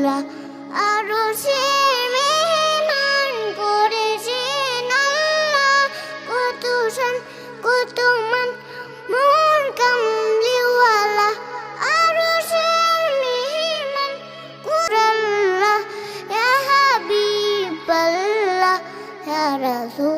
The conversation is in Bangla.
আল্লাহ আরশের মেহমান করেছেন আল্লাহ কত শান কত মান মোর কামলিওয়ালা আরশের মেহমান কুরাল্লাহ ইয়া হাবিবাল্লাহ ইয়া রাসূল